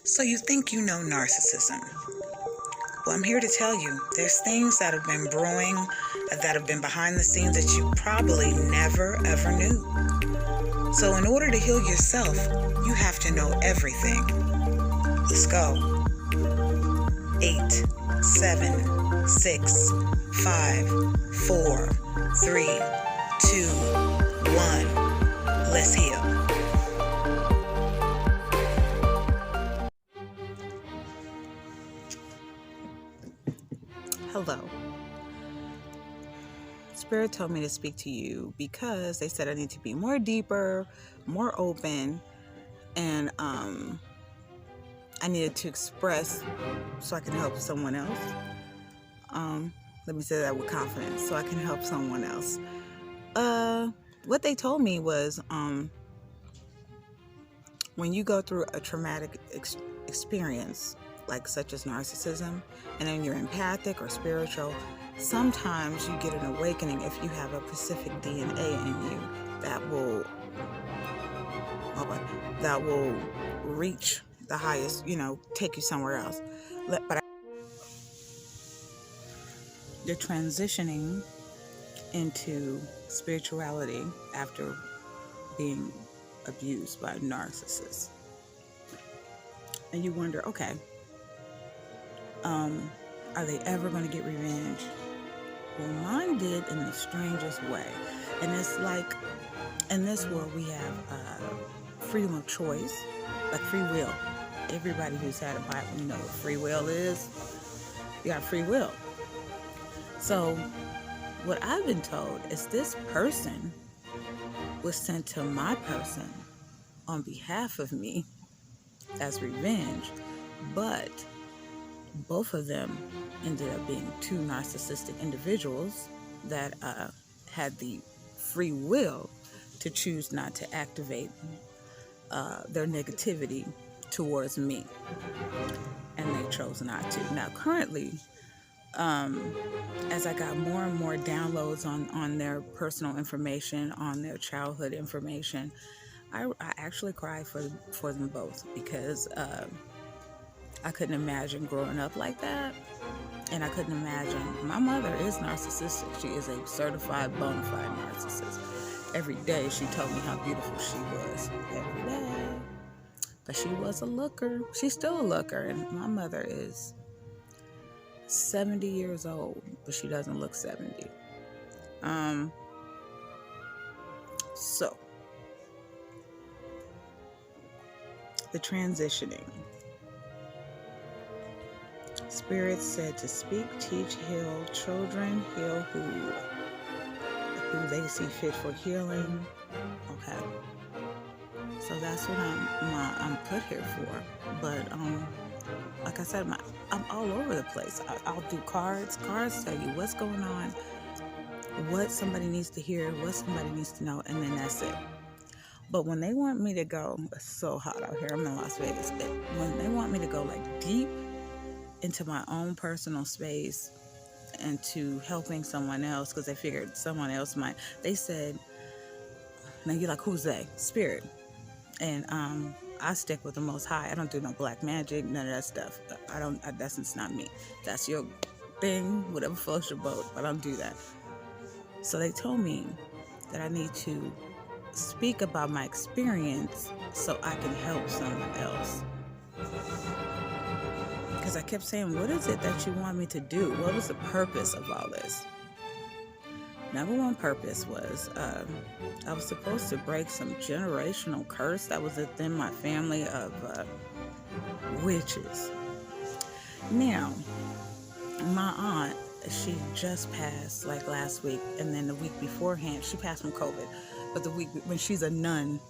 So you think you know narcissism. Well, I'm here to tell you, there's things that have been brewing, that have been behind the scenes that you probably never ever knew. So in order to heal yourself, you have to know everything. Let's go. 8, 7, 6, 5, 4, 3, 2, 1. Let's heal. Hello. Spirit told me to speak to you because they said I need to be more deeper, more open, and I needed to express so I can help someone else. Let me say that with confidence, so I can help someone else. What they told me was when you go through a traumatic experience, like such as narcissism, and then you're empathic or spiritual, sometimes you get an awakening if you have a specific DNA in you that will reach the highest, take you somewhere else. But you're transitioning into spirituality after being abused by narcissists. And you wonder, okay, are they ever going to get revenge? Well, mine did in the strangest way. And it's like, in this world, we have freedom of choice, like free will. Everybody who's had a Bible, you know what free will is. You got free will. So what I've been told is this person was sent to my person on behalf of me as revenge, but both of them ended up being two narcissistic individuals that had the free will to choose not to activate their negativity towards me, and they chose not to. Now, currently, as I got more and more downloads on their personal information, on their childhood information, I actually cried for them both, because I couldn't imagine growing up like that. And I couldn't imagine. My mother is narcissistic. She is a certified bona fide narcissist. Every day she told me how beautiful she was. Every day. But she was a looker. She's still a looker. And my mother is 70 years old, but she doesn't look 70. So, the transitioning. Spirit said to speak, teach, heal children, heal who they see fit for healing. Okay, so that's what I'm put here for. But like I said, I'm all over the place. I'll do cards. Cards tell you what's going on, what somebody needs to hear, what somebody needs to know, and then that's it. But when they want me to go, it's so hot out here. I'm in Las Vegas. When they want me to go like deep into my own personal space and to helping someone else, because they figured someone else might. They said, now you're like, who's they? Spirit. And I stick with the Most High. I don't do no black magic, none of that stuff. That's not me. That's your thing, whatever floats your boat, but I don't do that. So they told me that I need to speak about my experience so I can help someone else. Because I kept saying, what is it that you want me to do? What was the purpose of all this? Number one purpose was I was supposed to break some generational curse that was within my family of witches. Now, my aunt, she just passed like last week, and then the week beforehand, she passed from COVID. But the week when she's a nun,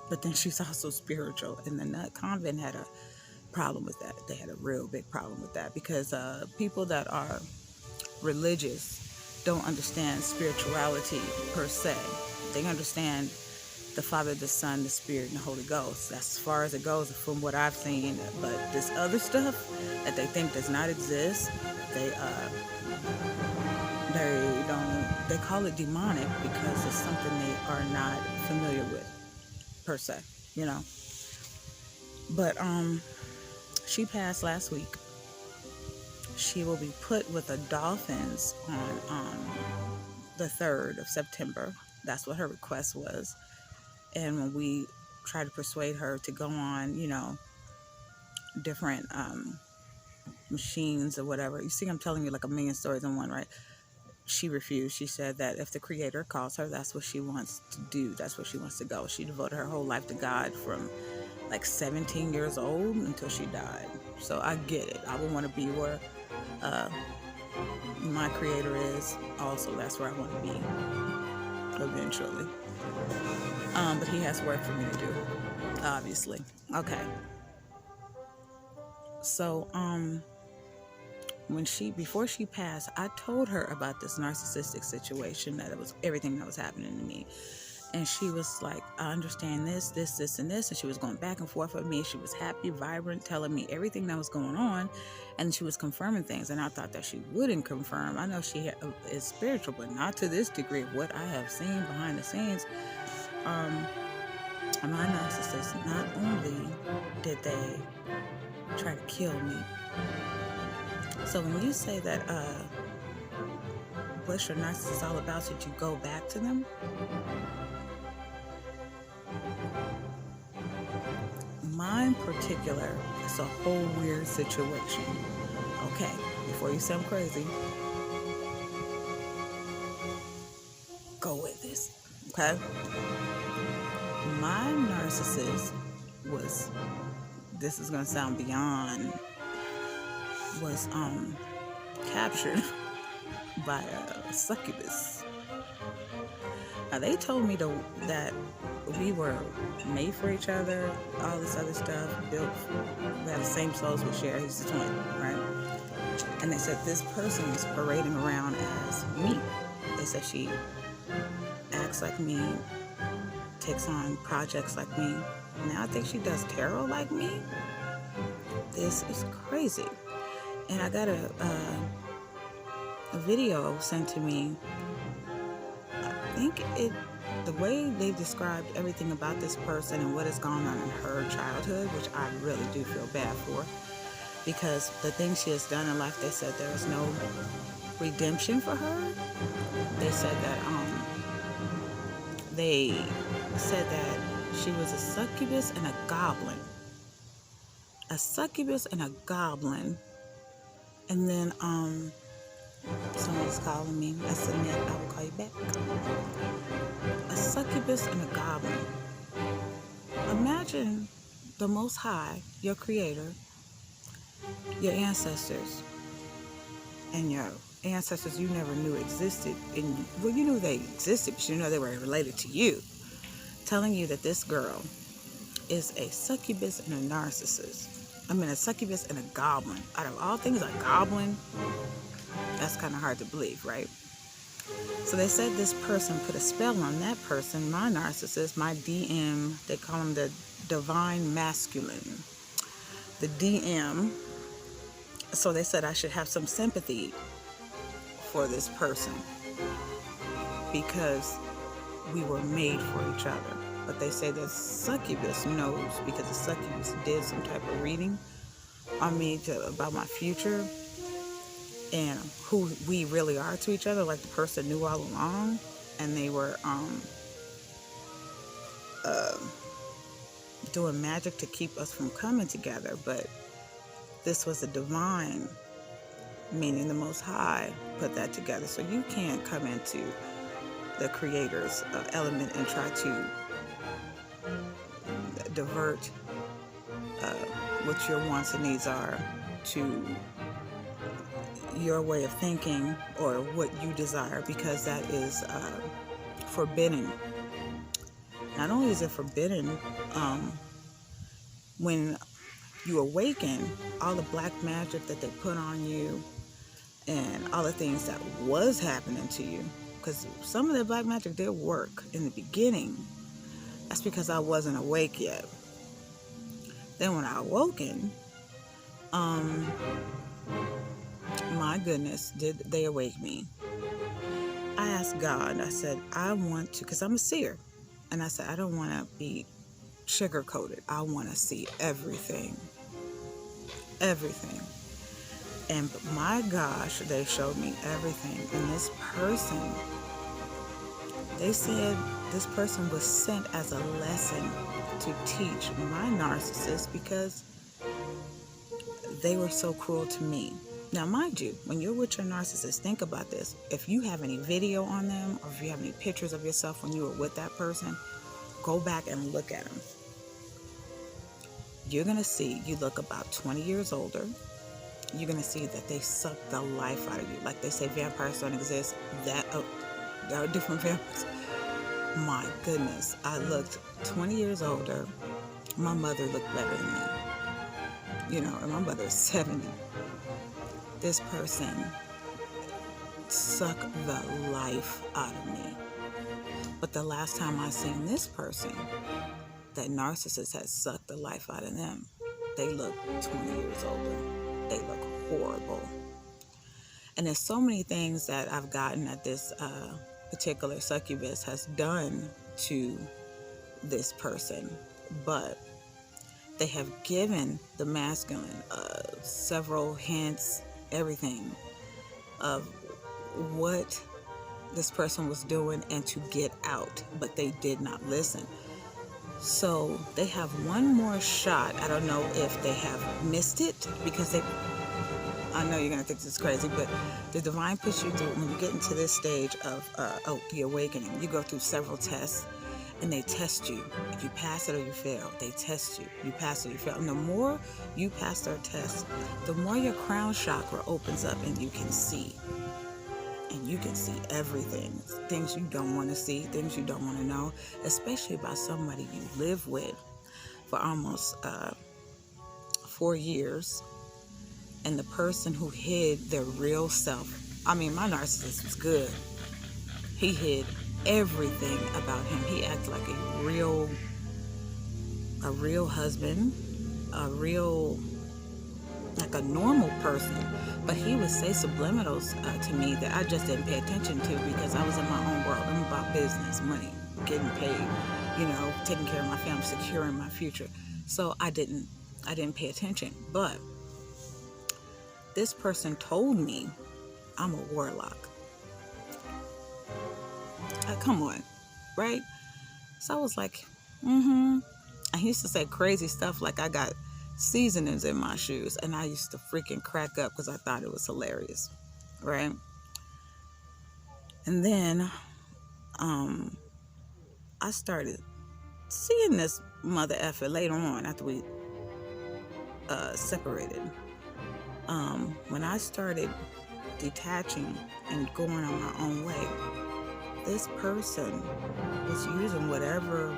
but then she's also spiritual, and the nut convent had a problem with that. They had a real big problem with that, because people that are religious don't understand spirituality per se. They understand the Father, the Son, the Spirit, and the Holy Ghost. That's as far as it goes from what I've seen. But this other stuff that they think does not exist, they call it demonic because it's something they are not familiar with per se, But she passed last week. She will be put with the Dolphins on the 3rd of September. That's what her request was. And when we tried to persuade her to go on, different machines or whatever. You see, I'm telling you like a million stories in one, right? She refused. She said that if the Creator calls her, that's what she wants to do. That's where she wants to go. She devoted her whole life to God from like 17 years old until she died. So I get it. I would want to be where my Creator is. Also, that's where I want to be eventually. But He has work for me to do, obviously. Okay. So, before she passed, I told her about this narcissistic situation, that it was everything that was happening to me. And she was like, I understand this, and this. And she was going back and forth with me. She was happy, vibrant, telling me everything that was going on. And she was confirming things. And I thought that she wouldn't confirm. I know she is spiritual, but not to this degree. What I have seen behind the scenes, my narcissist, not only did they try to kill me. So when you say that, what's your narcissist all about? Should you go back to them? Mine in particular is a whole weird situation. Okay, before you sound crazy, go with this. Okay? My narcissist was, this is gonna sound beyond, was captured by a succubus. Now they told me that we were made for each other, all this other stuff, built, we have the same souls we share, he's the twin, right? And they said this person is parading around as me. They said she acts like me, takes on projects like me. Now I think she does tarot like me. This is crazy. And I got a video sent to me. I think the way they described everything about this person and what has gone on in her childhood, which I really do feel bad for, because the things she has done in life, they said there is no redemption for her. They said that she was a succubus and a goblin. A succubus and a goblin. And then someone's calling me. I said, "Nick, I will call you back." A succubus and a goblin. Imagine the Most High, your Creator, your ancestors, and your ancestors you never knew existed. Well, you knew they existed, but you know they were related to you. Telling you that this girl is a succubus and a narcissist. A succubus and a goblin. Out of all things, a goblin? That's kind of hard to believe, right? So they said this person put a spell on that person, my narcissist, my DM. They call him the divine masculine. The DM. So they said I should have some sympathy for this person because we were made for each other. But they say the succubus knows, because the succubus did some type of reading on me about my future and who we really are to each other, like the person knew all along, and they were doing magic to keep us from coming together. But this was a divine, meaning the Most High put that together. So you can't come into the Creator's element and try to divert what your wants and needs are to your way of thinking or what you desire, because that is forbidden. Not only is it forbidden, when you awaken, all the black magic that they put on you and all the things that was happening to you, because some of the black magic did work in the beginning. That's because I wasn't awake yet. Then when I awoken, my goodness, did they awake me. I asked God, I said, I want to, because I'm a seer, and I said, I don't want to be sugar-coated. I want to see everything. Everything. And my gosh, they showed me everything. And this person, they said this person was sent as a lesson to teach my narcissist because they were so cruel to me. Now, mind you, when you're with your narcissist, think about this. If you have any video on them, or if you have any pictures of yourself when you were with that person, go back and look at them. You're going to see you look about 20 years older. You're going to see that they suck the life out of you. Like they say, vampires don't exist. There are different vampires. My goodness, I looked 20 years older. My mother looked better than me. You know, and my mother is 70. This person sucked the life out of me. But the last time I seen this person, that narcissist had sucked the life out of them, they look 20 years older. They look horrible. And there's so many things that I've gotten that this particular succubus has done to this person, but they have given the masculine several hints, everything of what this person was doing and to get out, but they did not listen. So they have one more shot. I don't know if they have missed it because I know you're going to think this is crazy, but the divine puts you through, when you get into this stage of the awakening, you go through several tests and they test you. If you pass it or you fail, they test you. You pass it or you fail. And the more you pass their test, the more your crown chakra opens up and you can see. And you can see everything. Things you don't want to see, things you don't want to know, especially about somebody you live with for almost 4 years. And the person who hid their real self. I mean, my narcissist was good. He hid everything about him. He acted like a real husband, like a normal person. But he would say subliminals to me that I just didn't pay attention to because I was in my own world. I'm about business, money, getting paid, taking care of my family, securing my future. So I didn't pay attention. But this person told me I'm a warlock. Come on, right? So I was like, I used to say crazy stuff like I got seasonings in my shoes, and I used to freaking crack up because I thought it was hilarious, right? And then I started seeing this mother effer later on after we separated. When I started detaching and going on my own way, this person was using whatever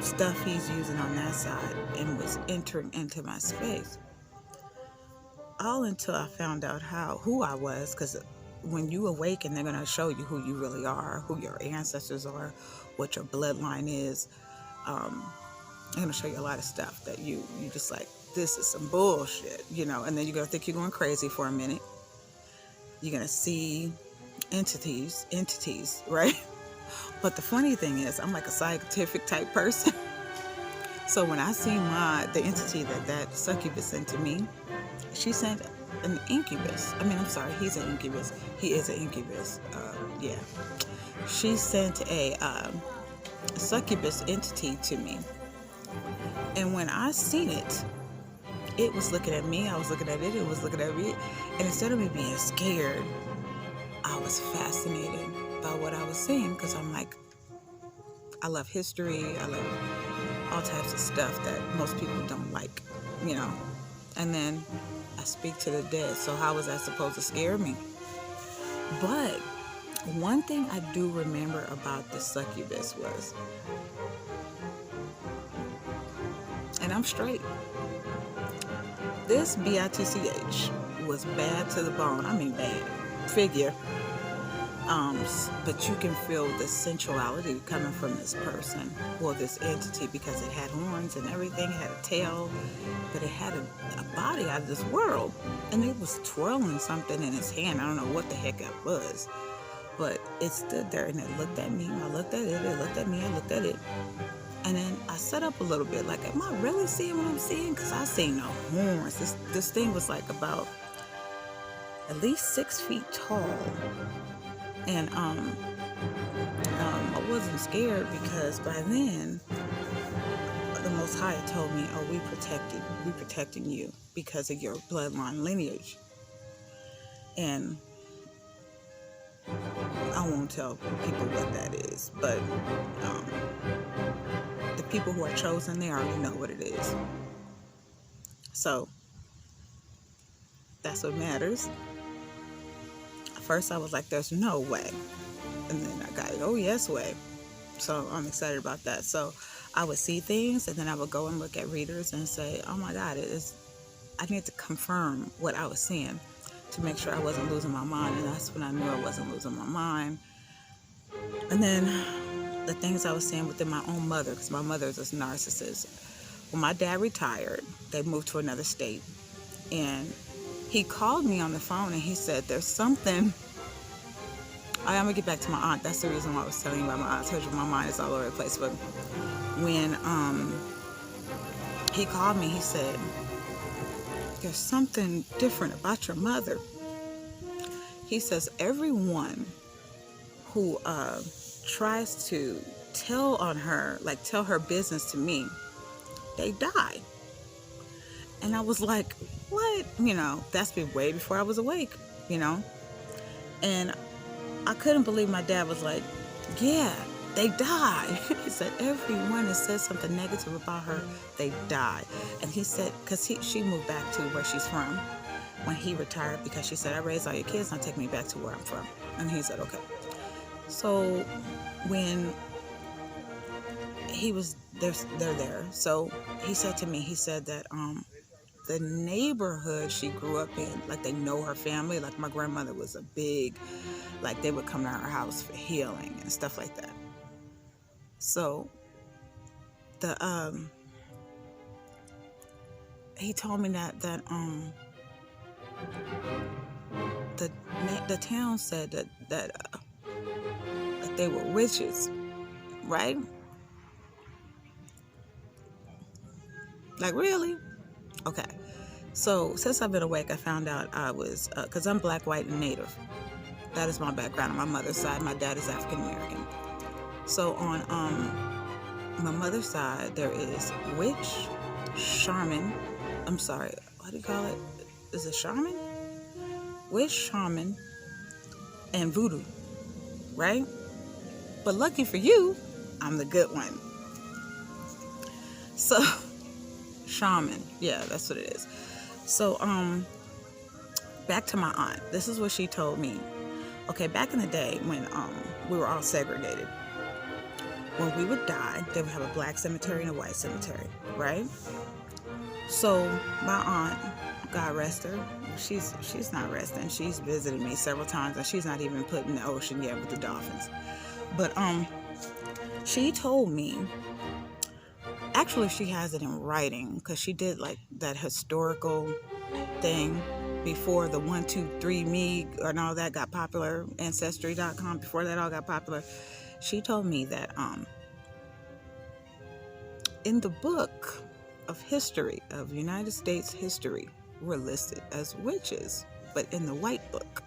stuff he's using on that side and was entering into my space. All until I found out who I was, because when you awaken, they're going to show you who you really are, who your ancestors are, what your bloodline is. They're going to show you a lot of stuff that you just like, this is some bullshit, and then you're going to think you're going crazy for a minute. You're going to see entities, right? But the funny thing is, I'm like a scientific type person. So when I see the entity that succubus sent to me, she sent an incubus. He's an incubus. He is an incubus. Yeah. She sent a succubus entity to me. And when I seen it, it was looking at me, I was looking at it, it was looking at me. And instead of me being scared, I was fascinated by what I was seeing, because I'm like, I love history, I love all types of stuff that most people don't like, And then I speak to the dead, so how was that supposed to scare me? But one thing I do remember about the succubus was, and I'm straight, this bitch was bad to the bone. I mean bad figure. But you can feel the sensuality coming from this person or this entity, because it had horns and everything. It had a tail, but it had a body out of this world. And it was twirling something in its hand. I don't know what the heck it was, but it stood there and it looked at me. I looked at it. It looked at me. I looked at it. And then I set up a little bit, like, am I really seeing what I'm seeing? Because I seen no horns. This thing was like about at least 6 feet tall. And I wasn't scared because by then the Most High told me, oh, we protecting you because of your bloodline lineage. And I won't tell people what that is, but the people who are chosen, they already know what it is. So that's what matters. At first I was like, there's no way. And then I got, oh yes way. So I'm excited about that. So I would see things, and then I would go and look at readers and say, oh my God, I need to confirm what I was seeing to make sure I wasn't losing my mind. And that's when I knew I wasn't losing my mind. And then the things I was seeing within my own mother, because my mother is a narcissist. When my dad retired, they moved to another state. And he called me on the phone and he said, there's something. I'm going to get back to my aunt. That's the reason why I was telling you about my aunt. I told you my mind is all over the place. But when he called me, he said, there's something different about your mother. He says, everyone who tries to tell on her, like tell her business to me, they die. And I was like, what? That's been way before I was awake, And I couldn't believe my dad was like, yeah, they die. He said, everyone that says something negative about her, they die. And he said, because she moved back to where she's from when he retired, because she said, I raised all your kids, now take me back to where I'm from. And he said, okay. So when he was there, they're there. So he said to me, he said that the neighborhood she grew up in, like they know her family, like my grandmother was a big, like they would come to our house for healing and stuff like that. So he told me that the town said that they were witches, right? Like, really? Okay. So since I've been awake, I found out I was, because I'm black, white, and native. That is my background on my mother's side. My dad is African American. So on my mother's side, there is witch, shaman. I'm sorry, what do you call it? Is it shaman? Witch, shaman, and voodoo, right? But lucky for you, I'm the good one. So, shaman, yeah, that's what it is. So, back to my aunt. This is what she told me. Okay, back in the day when we were all segregated, when we would die, they would have a black cemetery and a white cemetery, right? So my aunt, God rest her, she's not resting. She's visited me several times, and she's not even put in the ocean yet with the dolphins. But she told me, actually she has it in writing, because she did like that historical thing before the 123me and all that got popular, Ancestry.com, before that all got popular. She told me that in the book of history, of United States history, we're listed as witches, but in the white book.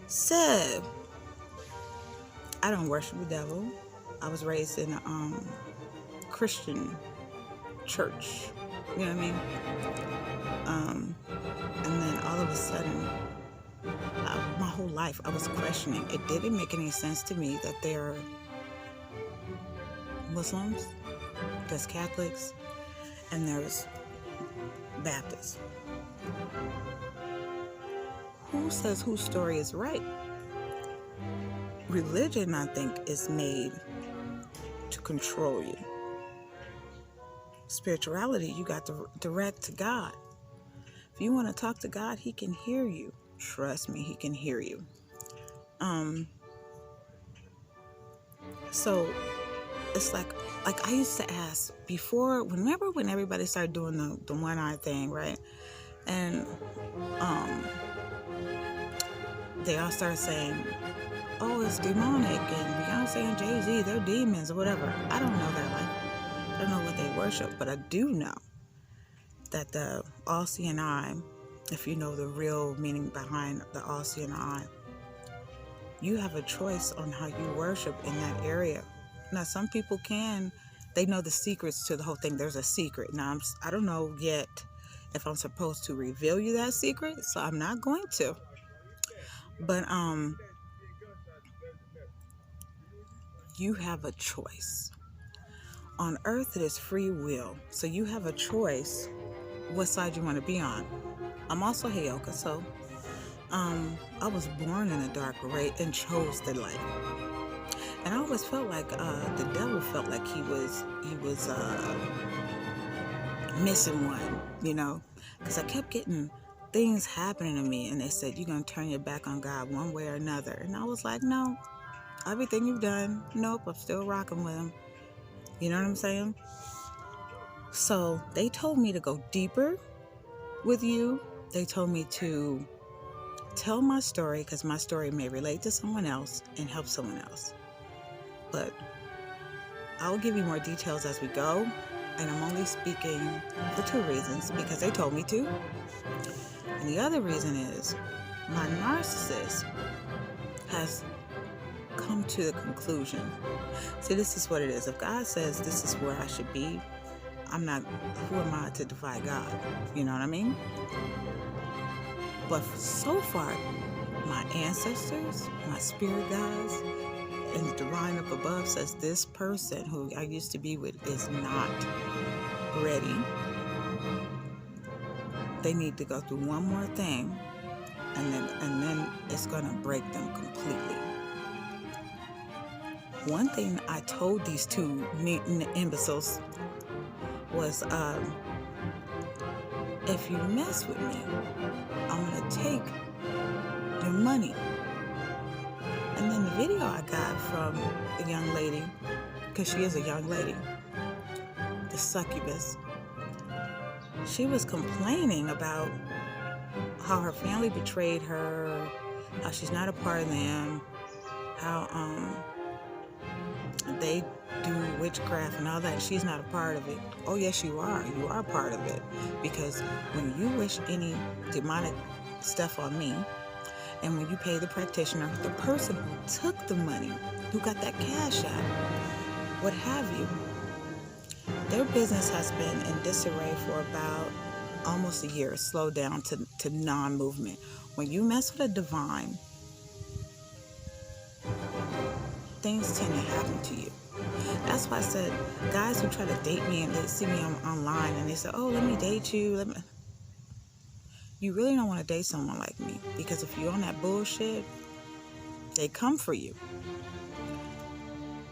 So, I don't worship the devil. I was raised in a Christian church, you know what I mean? And then all of a sudden, my whole life I was questioning. It didn't make any sense to me that there are Muslims, there's Catholics, and there's Baptists. Who says whose story is right? Religion, I think, is made to control you. Spirituality, you got to direct to God. If you want to talk to God, He can hear you. Trust me, He can hear you. So it's like I used to ask before, remember when everybody started doing the one eye thing, right? And they all started saying, oh, it's demonic, and Beyonce and Jay-Z, they're demons or whatever. I don't know their life. I don't know what they worship, but I do know that the all-seeing eye, if you know the real meaning behind the all-seeing eye, you have a choice on how you worship in that area. Now, some people they know the secrets to the whole thing. There's a secret. Now, I don't know yet if I'm supposed to reveal you that secret, so I'm not going to. But you have a choice. On earth, it is free will. So you have a choice what side you want to be on. I'm also Heyoka, so I was born in a dark race and chose the light. And I always felt like the devil felt like he was missing one, because I kept getting things happening to me, and they said, you're going to turn your back on God one way or another. And I was like, no, everything you've done, nope, I'm still rocking with him. You know what I'm saying? So they told me to go deeper with you. They told me to tell my story, because my story may relate to someone else and help someone else. But I'll give you more details as we go. And I'm only speaking for 2 reasons, because they told me to. And the other reason is my narcissist has come to the conclusion. See, this is what it is. If God says this is where I should be, who am I to defy God? You know what I mean? But so far, my ancestors, my spirit guides, and the divine up above says this person who I used to be with is not ready. They need to go through one more thing, and then it's going to break them completely. One thing I told these 2 imbeciles was, if you mess with me, I'm going to take your money. And then the video I got from the young lady, because she is a young lady, the succubus, she was complaining about how her family betrayed her, how she's not a part of them, how they do witchcraft and all that. She's not a part of it. Oh yes, you are. You are part of it, because when you wish any demonic stuff on me, and when you pay the practitioner, the person who took the money, who got that cash out, what have you, their business has been in disarray for about almost a year, slowed down to non-movement. When you mess with a divine, things tend to happen to you. That's why I said, guys who try to date me and they see me online and they say, oh, let me date you. You really don't want to date someone like me, because if you're on that bullshit, they come for you.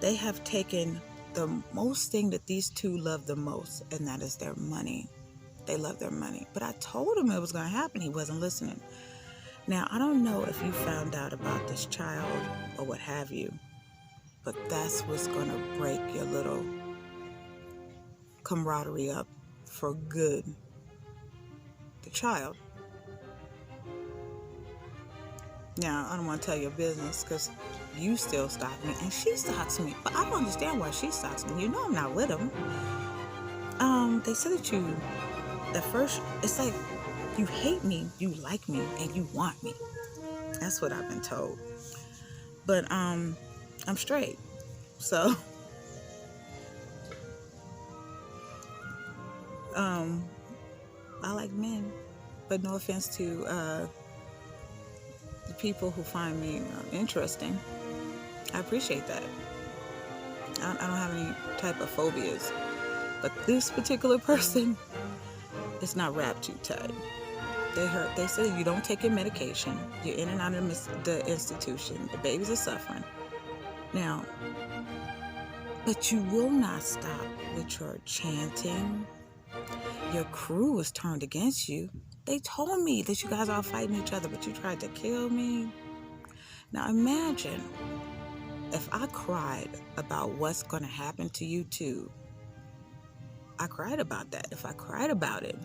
They have taken the most thing that these 2 love the most, and that is their money. They love their money. But I told him it was going to happen. He wasn't listening. Now, I don't know if you found out about this child or what have you, but that's what's going to break your little camaraderie up for good. The child. Now, I don't want to tell your business, because you still stalk me, and she stalks me. But I don't understand why she stalks me. You know I'm not with him. They said that at first, it's like you hate me, you like me, and you want me. That's what I've been told. But I'm straight, so I like men. But no offense to the people who find me interesting. I appreciate that. I don't have any type of phobias. But this particular person is not wrapped too tight. They say you don't take your medication. You're in and out of the institution. The babies are suffering. Now, but you will not stop with your chanting. Your crew is turned against you. They told me that you guys are all fighting each other, but you tried to kill me. Now imagine if I cried about what's going to happen to you too. I cried about that. If I cried about it,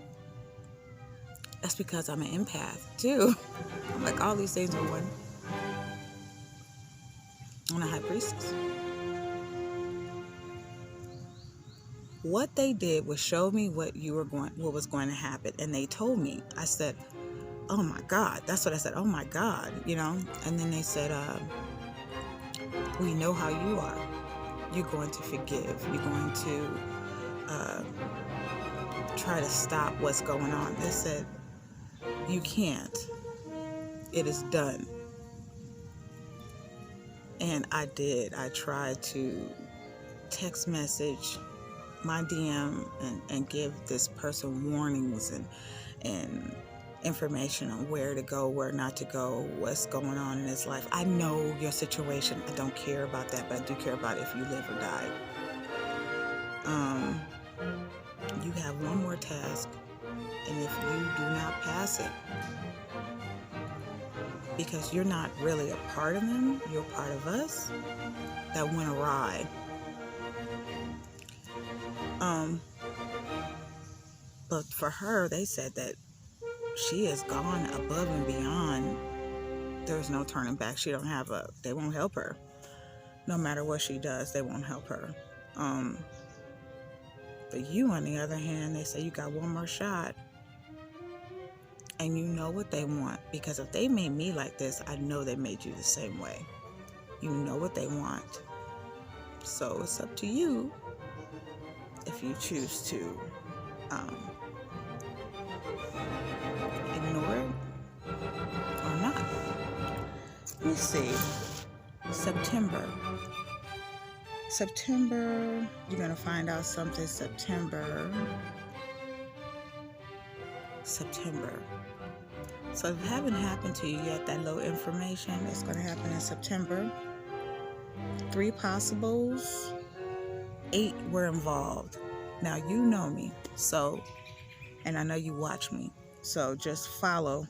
that's because I'm an empath too. I'm like all these things in one. I'm a high priestess. What they did was show me what was going to happen, and they told me. I said, "Oh my God!" That's what I said. "Oh my God!" And then they said, "We know how you are. You're going to forgive. You're going to try to stop what's going on." They said, "You can't. It is done." And I did. I tried to text message my DM and give this person warnings and information on where to go, where not to go, what's going on in his life. I know your situation. I don't care about that, but I do care about if you live or die. You have one more task, and if you do not pass it, because you're not really a part of them, you're a part of us, that went awry. But for her, they said that she has gone above and beyond. There's no turning back. They won't help her. No matter what she does, they won't help her. But you, on the other hand, they say you got one more shot. And you know what they want. Because if they made me like this, I know they made you the same way. You know what they want. So it's up to you if you choose to ignore it or not. Let me see. September, you're going to find out something. September. So if it haven't happened to you yet, that low information, it's going to happen in September. 3 possibles, 8 were involved. Now, you know me, and I know you watch me, so just follow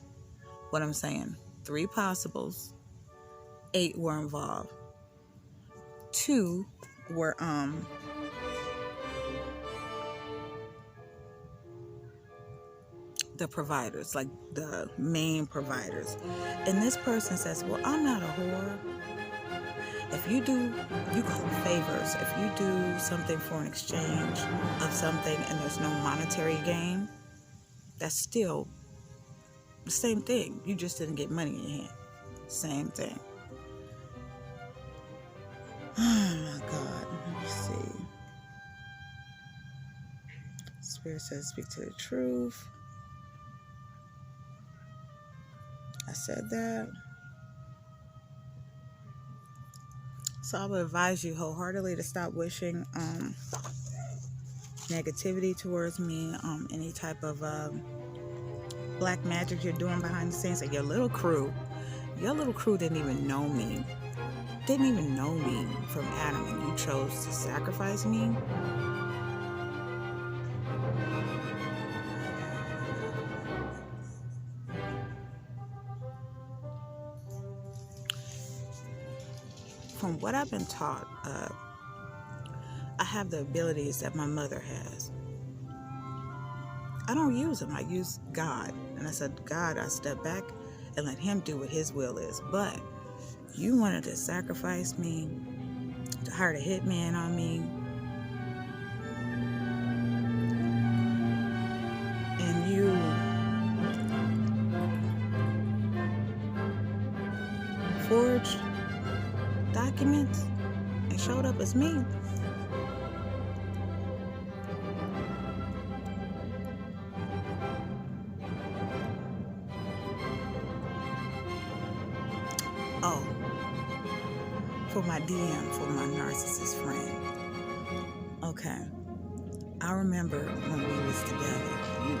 what I'm saying. 3 possibles, 8 were involved. 2 were the providers, like the main providers. And this person says, "Well, I'm not a whore. If you call them favors. If you do something for an exchange of something and there's no monetary gain, that's still the same thing. You just didn't get money in your hand. Same thing." Oh my God. Let me see. Spirit says, "Speak to the truth." I said that. So I would advise you wholeheartedly to stop wishing negativity towards me, any type of black magic you're doing behind the scenes. And your little crew didn't even know me. From Adam, and you chose to sacrifice me. From what I've been taught, I have the abilities that my mother has. I don't use them. I use God. And I said, "God, I step back and let him do what his will is." But you wanted to sacrifice me, to hire a hitman on me, and you forged documents and showed up as me. Oh, for my DM, for my narcissist friend. Okay. I remember when we was together,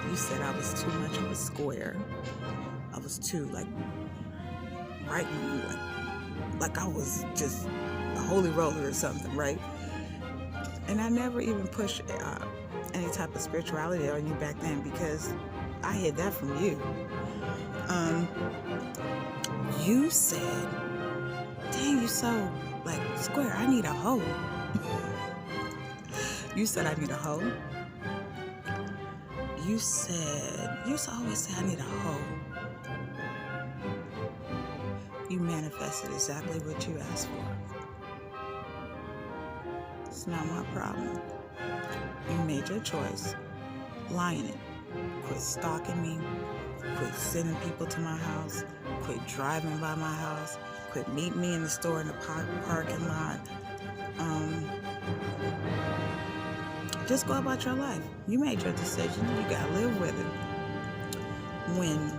you said I was too much of a square. I was too, right when you, like I was just a holy roller or something, right? And I never even pushed any type of spirituality on you back then, because I hid that from you. You said, "Dang, you so square, I need a hoe." You said I need a hoe. You used to always say I need a hoe. You manifested exactly what you asked for. It's not my problem. You made your choice. Lie in it. Quit stalking me. Quit sending people to my house. Quit driving by my house. Quit meeting me in the store in the parking lot. Just go about your life. You made your decision. You gotta live with it. When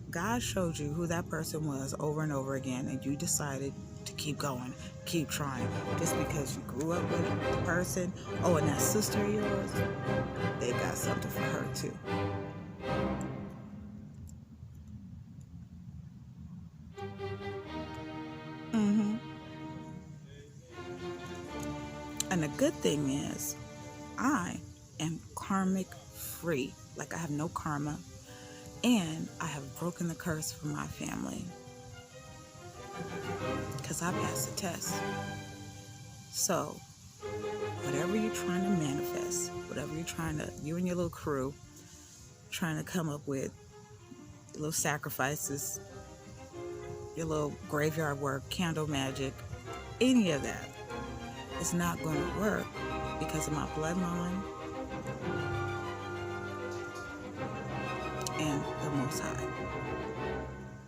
God showed you who that person was over and over again, and you decided to keep going, keep trying, just because you grew up with the person, and that sister of yours, they got something for her too. And the good thing is, I am karmic free. Like, I have no karma, and I have broken the curse from my family because I passed the test. So whatever you're trying to manifest, whatever you're trying to, you and your little crew trying to come up with, little sacrifices, your little graveyard work, candle magic, any of that, it's not going to work because of my bloodline and the Most High.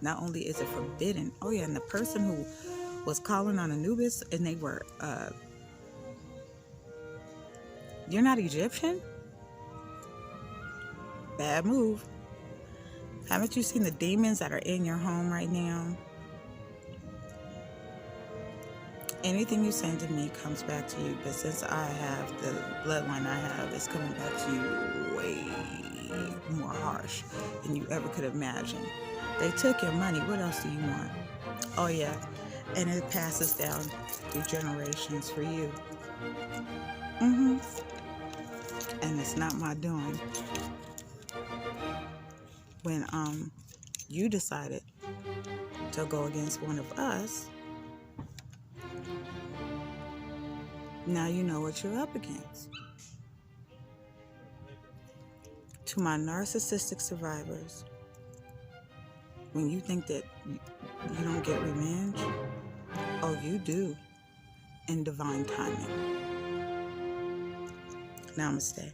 Not only is it forbidden, and the person who was calling on Anubis, and they were, you're not Egyptian? Bad move. Haven't you seen the demons that are in your home right now? Anything you send to me comes back to you, but since I have the bloodline I have, it's coming back to you way more harsh than you ever could imagine. They took your money. What else do you want? Oh yeah, and it passes down through generations for you. And it's not my doing. When you decided to go against one of us, now you know what you're up against. To my narcissistic survivors, when you think that you don't get revenge, you do, in divine timing. Namaste.